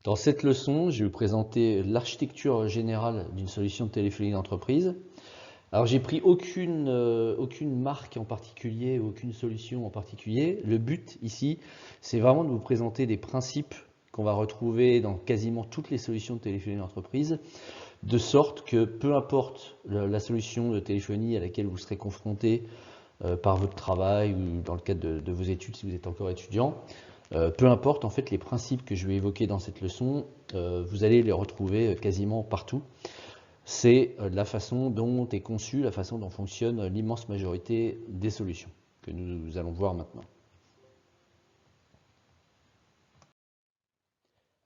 Dans cette leçon, je vais vous présenter l'architecture générale d'une solution de téléphonie d'entreprise. Alors j'ai pris aucune marque en particulier, aucune solution en particulier. Le but ici, c'est vraiment de vous présenter des principes qu'on va retrouver dans quasiment toutes les solutions de téléphonie d'entreprise, de sorte que peu importe la solution de téléphonie à laquelle vous serez confronté par votre travail ou dans le cadre de vos études si vous êtes encore étudiant, peu importe en fait les principes que je vais évoquer dans cette leçon, vous allez les retrouver quasiment partout. C'est la façon dont est conçue, la façon dont fonctionne l'immense majorité des solutions que nous allons voir maintenant.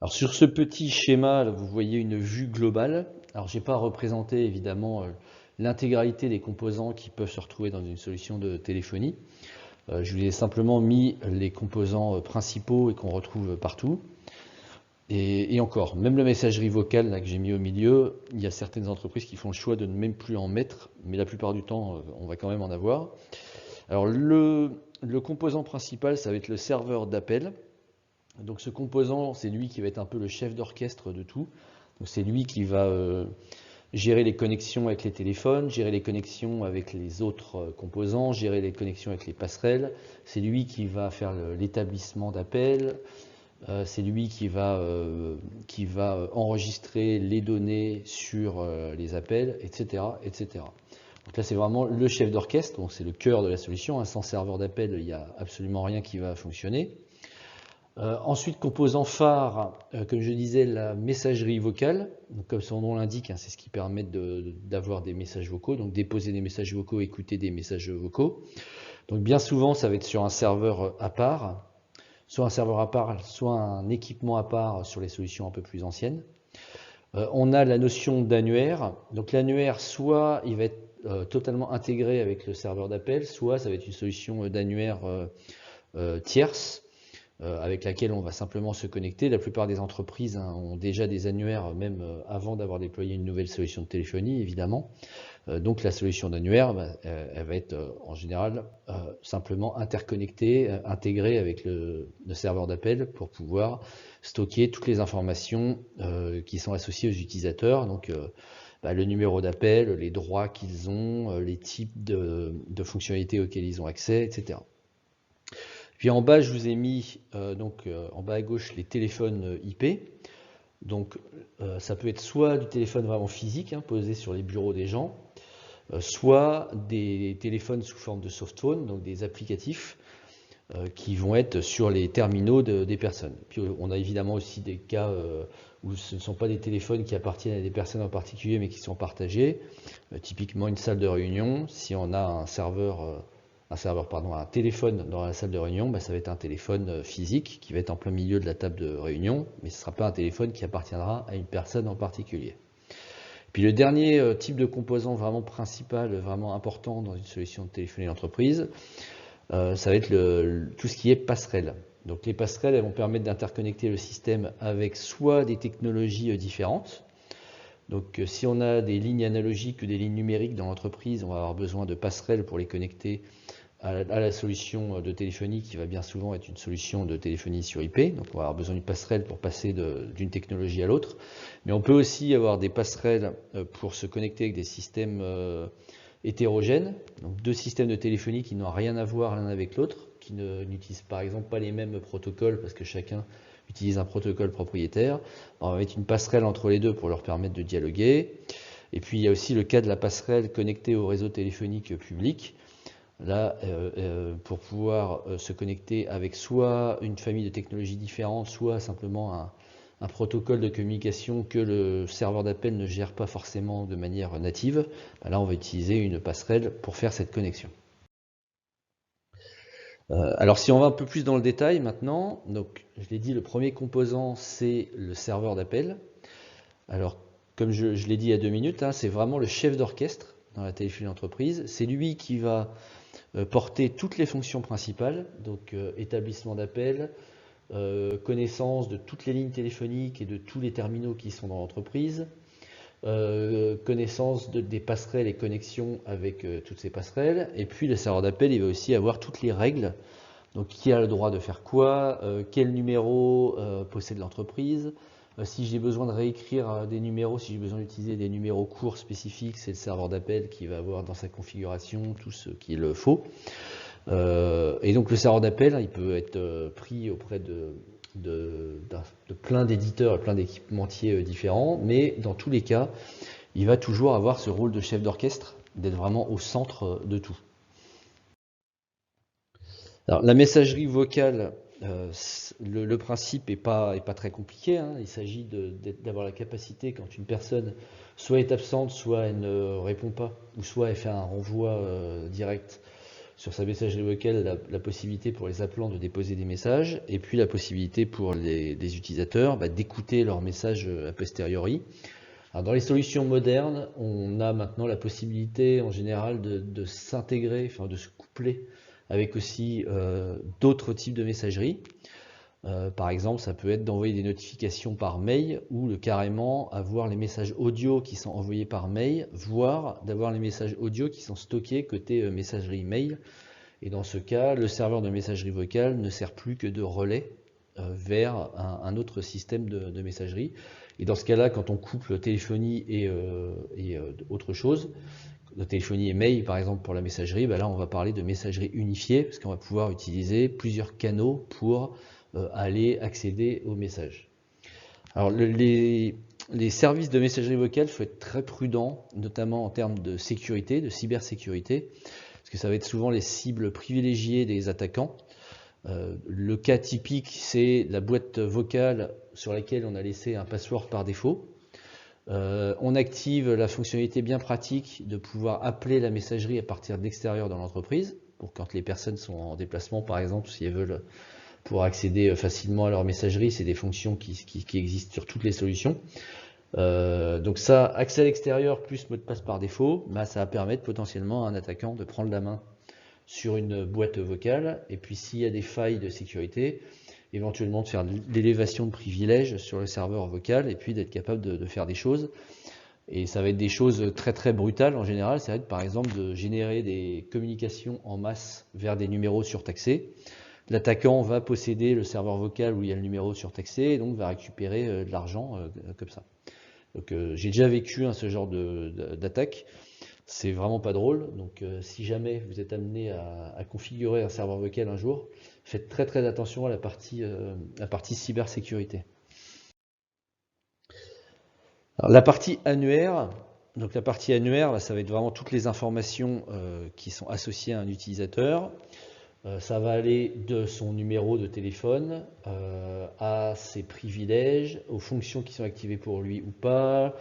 Alors sur ce petit schéma, là, vous voyez une vue globale. Alors je n'ai pas représenté évidemment l'intégralité des composants qui peuvent se retrouver dans une solution de téléphonie. Je vous ai simplement mis les composants principaux et qu'on retrouve partout. Et encore, même la messagerie vocale là, que j'ai mis au milieu, il y a certaines entreprises qui font le choix de ne même plus en mettre, mais la plupart du temps, on va quand même en avoir. Alors le composant principal, ça va être le serveur d'appel. Donc ce composant, c'est lui qui va être un peu le chef d'orchestre de tout. C'est lui qui va gérer les connexions avec les téléphones, gérer les connexions avec les autres composants, gérer les connexions avec les passerelles. C'est lui qui va faire l'établissement d'appel. C'est lui qui va enregistrer les données sur les appels, etc., etc. Donc là, c'est vraiment le chef d'orchestre, donc c'est le cœur de la solution. Sans serveur d'appel, il n'y a absolument rien qui va fonctionner. Ensuite, composant phare, comme je disais, la messagerie vocale. Donc, comme son nom l'indique, c'est ce qui permet d'avoir des messages vocaux, donc déposer des messages vocaux, écouter des messages vocaux. Donc bien souvent, ça va être sur un serveur à part, soit un serveur à part, soit un équipement à part sur les solutions un peu plus anciennes. On a la notion d'annuaire. Donc l'annuaire, soit il va être totalement intégré avec le serveur d'appel, soit ça va être une solution d'annuaire tierce, avec laquelle on va simplement se connecter. La plupart des entreprises ont déjà des annuaires, même avant d'avoir déployé une nouvelle solution de téléphonie, évidemment. Donc la solution d'annuaire, elle va être en général simplement interconnectée, intégrée avec le serveur d'appel pour pouvoir stocker toutes les informations qui sont associées aux utilisateurs. Donc le numéro d'appel, les droits qu'ils ont, les types de fonctionnalités auxquelles ils ont accès, etc. Puis en bas, je vous ai mis en bas à gauche les téléphones IP. Donc ça peut être soit du téléphone vraiment physique, posé sur les bureaux des gens, soit des téléphones sous forme de softphone, donc des applicatifs qui vont être sur les terminaux des personnes. Puis on a évidemment aussi des cas où ce ne sont pas des téléphones qui appartiennent à des personnes en particulier, mais qui sont partagés. Typiquement une salle de réunion, si on a un téléphone dans la salle de réunion, ça va être un téléphone physique qui va être en plein milieu de la table de réunion, mais ce ne sera pas un téléphone qui appartiendra à une personne en particulier. Puis le dernier type de composant vraiment principal, vraiment important dans une solution de téléphonie d'entreprise, ça va être tout ce qui est passerelle. Donc les passerelles, elles vont permettre d'interconnecter le système avec soit des technologies différentes. Donc si on a des lignes analogiques ou des lignes numériques dans l'entreprise, on va avoir besoin de passerelles pour les connecter à la solution de téléphonie qui va bien souvent être une solution de téléphonie sur IP. Donc on va avoir besoin d'une passerelle pour passer d'une technologie à l'autre. Mais on peut aussi avoir des passerelles pour se connecter avec des systèmes hétérogènes, donc deux systèmes de téléphonie qui n'ont rien à voir l'un avec l'autre, qui n'utilisent par exemple pas les mêmes protocoles parce que chacun utilise un protocole propriétaire. On va mettre une passerelle entre les deux pour leur permettre de dialoguer. Et puis il y a aussi le cas de la passerelle connectée au réseau téléphonique public. Là, pour pouvoir se connecter avec soit une famille de technologies différentes, soit simplement un protocole de communication que le serveur d'appel ne gère pas forcément de manière native, là on va utiliser une passerelle pour faire cette connexion. Alors si on va un peu plus dans le détail maintenant, donc je l'ai dit, le premier composant c'est le serveur d'appel. Alors comme je l'ai dit il y a 2 minutes, c'est vraiment le chef d'orchestre dans la téléphonie d'entreprise. C'est lui qui va porter toutes les fonctions principales, donc établissement d'appel, connaissance de toutes les lignes téléphoniques et de tous les terminaux qui sont dans l'entreprise, connaissance des passerelles et connexions avec toutes ces passerelles, et puis le serveur d'appel il va aussi avoir toutes les règles, donc qui a le droit de faire quoi, quel numéro possède l'entreprise, Si j'ai besoin de réécrire des numéros, si j'ai besoin d'utiliser des numéros courts spécifiques, c'est le serveur d'appel qui va avoir dans sa configuration tout ce qu'il faut. Et donc le serveur d'appel, il peut être pris auprès de plein d'éditeurs et plein d'équipementiers différents, mais dans tous les cas, il va toujours avoir ce rôle de chef d'orchestre, d'être vraiment au centre de tout. Alors, la messagerie vocale, le principe n'est pas très compliqué, hein. Il s'agit d'avoir la capacité, quand une personne soit est absente, soit elle ne répond pas, ou soit elle fait un renvoi direct sur sa messagerie vocale, la possibilité pour les appelants de déposer des messages, et puis la possibilité pour les utilisateurs d'écouter leurs messages a posteriori. Alors, dans les solutions modernes, on a maintenant la possibilité en général de s'intégrer, enfin de se coupler avec aussi d'autres types de messagerie. Par exemple, ça peut être d'envoyer des notifications par mail ou carrément avoir les messages audio qui sont envoyés par mail, voire d'avoir les messages audio qui sont stockés côté messagerie mail. Et dans ce cas, le serveur de messagerie vocale ne sert plus que de relais vers un autre système de messagerie. Et dans ce cas-là, quand on couple téléphonie et autre chose, de téléphonie et mail par exemple pour la messagerie, là on va parler de messagerie unifiée parce qu'on va pouvoir utiliser plusieurs canaux pour aller accéder aux messages. Alors les services de messagerie vocale, il faut être très prudent, notamment en termes de sécurité, de cybersécurité, parce que ça va être souvent les cibles privilégiées des attaquants. Le cas typique, c'est la boîte vocale sur laquelle on a laissé un password par défaut. On active la fonctionnalité bien pratique de pouvoir appeler la messagerie à partir de l'extérieur dans l'entreprise, pour quand les personnes sont en déplacement par exemple, si elles veulent pouvoir accéder facilement à leur messagerie, c'est des fonctions qui existent sur toutes les solutions. Donc ça, accès à l'extérieur plus mot de passe par défaut, ça va permettre potentiellement à un attaquant de prendre la main sur une boîte vocale, et puis s'il y a des failles de sécurité, éventuellement de faire de l'élévation de privilèges sur le serveur vocal, et puis d'être capable de faire des choses. Et ça va être des choses très très brutales en général, ça va être par exemple de générer des communications en masse vers des numéros surtaxés. L'attaquant va posséder le serveur vocal où il y a le numéro surtaxé, et donc va récupérer de l'argent comme ça. Donc j'ai déjà vécu ce genre d'attaque. C'est vraiment pas drôle, donc si jamais vous êtes amené à configurer un serveur vocal un jour, faites très très attention à la partie cybersécurité. Alors, la partie annuaire, donc la partie annuaire, ça va être vraiment toutes les informations qui sont associées à un utilisateur. Ça va aller de son numéro de téléphone à ses privilèges, aux fonctions qui sont activées pour lui ou pas,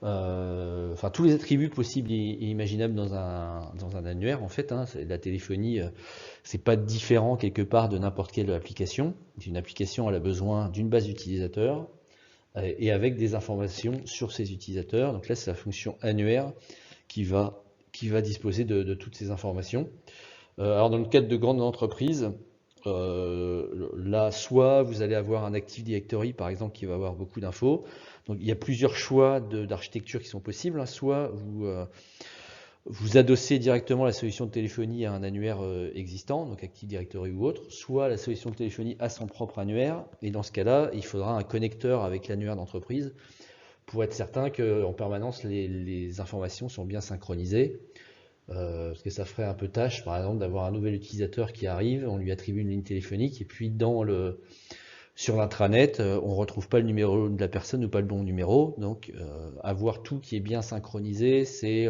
enfin tous les attributs possibles et imaginables dans un annuaire en fait. La téléphonie, c'est pas différent quelque part de n'importe quelle application. Une application, elle a besoin d'une base d'utilisateurs et avec des informations sur ses utilisateurs. Donc là, c'est la fonction annuaire qui va disposer de toutes ces informations. Alors dans le cadre de grandes entreprises, là soit vous allez avoir un Active Directory par exemple qui va avoir beaucoup d'infos. Donc il y a plusieurs choix d'architecture qui sont possibles. Soit vous adossez directement la solution de téléphonie à un annuaire existant, donc Active Directory ou autre, soit la solution de téléphonie a son propre annuaire, et dans ce cas-là, il faudra un connecteur avec l'annuaire d'entreprise pour être certain qu'en permanence les informations sont bien synchronisées. Parce que ça ferait un peu tâche, par exemple, d'avoir un nouvel utilisateur qui arrive, on lui attribue une ligne téléphonique, et puis sur l'intranet, on ne retrouve pas le numéro de la personne ou pas le bon numéro. Donc, avoir tout qui est bien synchronisé, c'est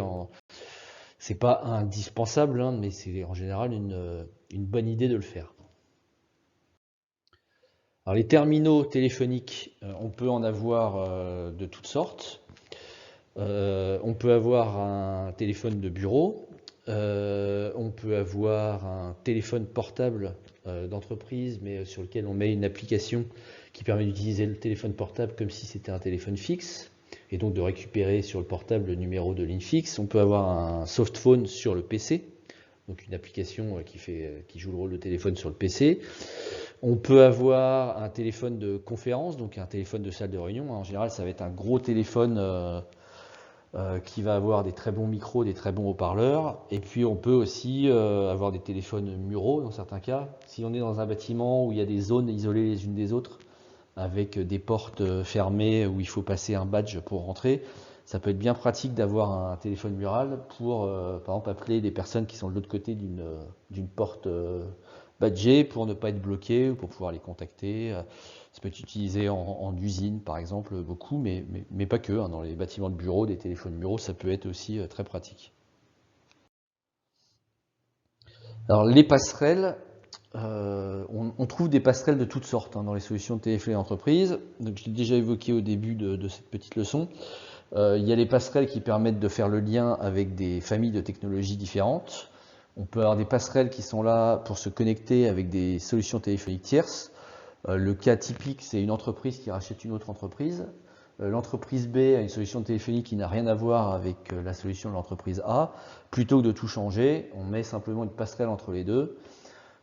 pas indispensable, mais c'est en général une bonne idée de le faire. Alors, les terminaux téléphoniques, on peut en avoir de toutes sortes. On peut avoir un téléphone de bureau, on peut avoir un téléphone portable d'entreprise, mais sur lequel on met une application qui permet d'utiliser le téléphone portable comme si c'était un téléphone fixe, et donc de récupérer sur le portable le numéro de ligne fixe. On peut avoir un softphone sur le PC, donc une application qui joue le rôle de téléphone sur le PC. On peut avoir un téléphone de conférence, donc un téléphone de salle de réunion. En général, ça va être un gros téléphone qui va avoir des très bons micros, des très bons haut-parleurs. Et puis on peut aussi avoir des téléphones muraux dans certains cas. Si on est dans un bâtiment où il y a des zones isolées les unes des autres, avec des portes fermées où il faut passer un badge pour rentrer. Ça peut être bien pratique d'avoir un téléphone mural pour, par exemple, appeler des personnes qui sont de l'autre côté d'une porte badgée pour ne pas être bloqué ou pour pouvoir les contacter. Ça peut être utilisé en usine, par exemple, beaucoup, mais pas que. Dans les bâtiments de bureaux, des téléphones muraux, ça peut être aussi très pratique. Alors, les passerelles, on trouve des passerelles de toutes sortes dans les solutions de téléphonie d'entreprise. Donc, je l'ai déjà évoqué au début de cette petite leçon. Il y a les passerelles qui permettent de faire le lien avec des familles de technologies différentes. On peut avoir des passerelles qui sont là pour se connecter avec des solutions téléphoniques tierces. Le cas typique, c'est une entreprise qui rachète une autre entreprise. L'entreprise B a une solution de téléphonie qui n'a rien à voir avec la solution de l'entreprise A. Plutôt que de tout changer, on met simplement une passerelle entre les deux.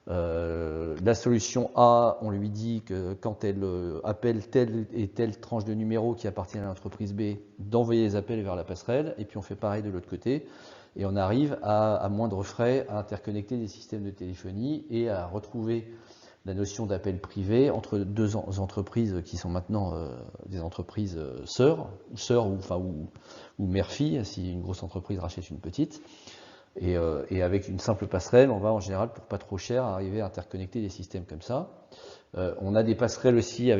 La solution A, on lui dit que quand elle appelle telle et telle tranche de numéros qui appartient à l'entreprise B, d'envoyer les appels vers la passerelle, et puis on fait pareil de l'autre côté, et on arrive à moindre frais à interconnecter des systèmes de téléphonie et à retrouver la notion d'appel privé entre deux entreprises qui sont maintenant des entreprises sœurs ou mère-fille, si une grosse entreprise rachète une petite. Et avec une simple passerelle, on va en général, pour pas trop cher, arriver à interconnecter des systèmes comme ça. On a des passerelles aussi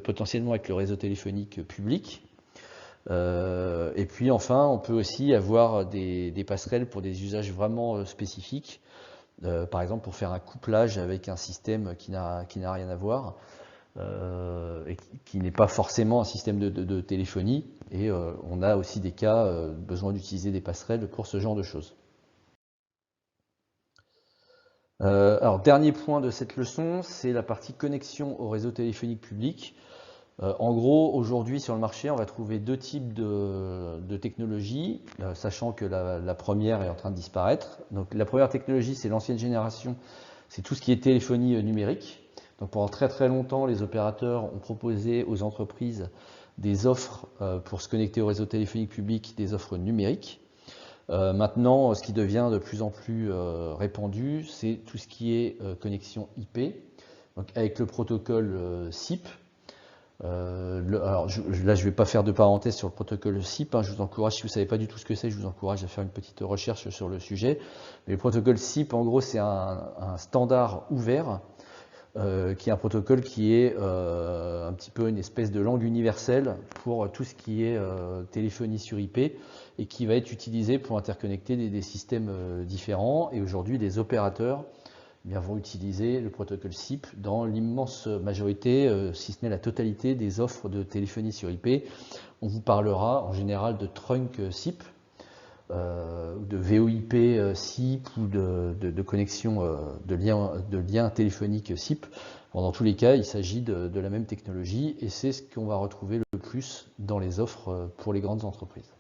potentiellement avec le réseau téléphonique public. Et puis enfin, on peut aussi avoir des passerelles pour des usages vraiment spécifiques. Par exemple, pour faire un couplage avec un système qui n'a rien à voir, et qui n'est pas forcément un système de téléphonie. Et on a aussi des cas besoin d'utiliser des passerelles pour ce genre de choses. Alors, dernier point de cette leçon, c'est la partie connexion au réseau téléphonique public. En gros, aujourd'hui sur le marché, on va trouver deux types de technologies, sachant que la première est en train de disparaître. Donc, la première technologie, c'est l'ancienne génération, c'est tout ce qui est téléphonie numérique. Donc, pendant très très longtemps, les opérateurs ont proposé aux entreprises des offres pour se connecter au réseau téléphonique public, des offres numériques. Maintenant, ce qui devient de plus en plus répandu, c'est tout ce qui est connexion IP, donc avec le protocole SIP. Alors là, je ne vais pas faire de parenthèse sur le protocole SIP. Je vous encourage, si vous ne savez pas du tout ce que c'est, je vous encourage à faire une petite recherche sur le sujet. Mais le protocole SIP, en gros, c'est un standard ouvert qui est un protocole qui est un petit peu une espèce de langue universelle pour tout ce qui est téléphonie sur IP et qui va être utilisé pour interconnecter des systèmes différents. Et aujourd'hui, les opérateurs vont utiliser le protocole SIP dans l'immense majorité, si ce n'est la totalité, des offres de téléphonie sur IP. On vous parlera en général de trunk SIP, de VoIP SIP ou de connexion de lien téléphonique SIP. Bon, dans tous les cas, il s'agit de la même technologie et c'est ce qu'on va retrouver le plus dans les offres pour les grandes entreprises.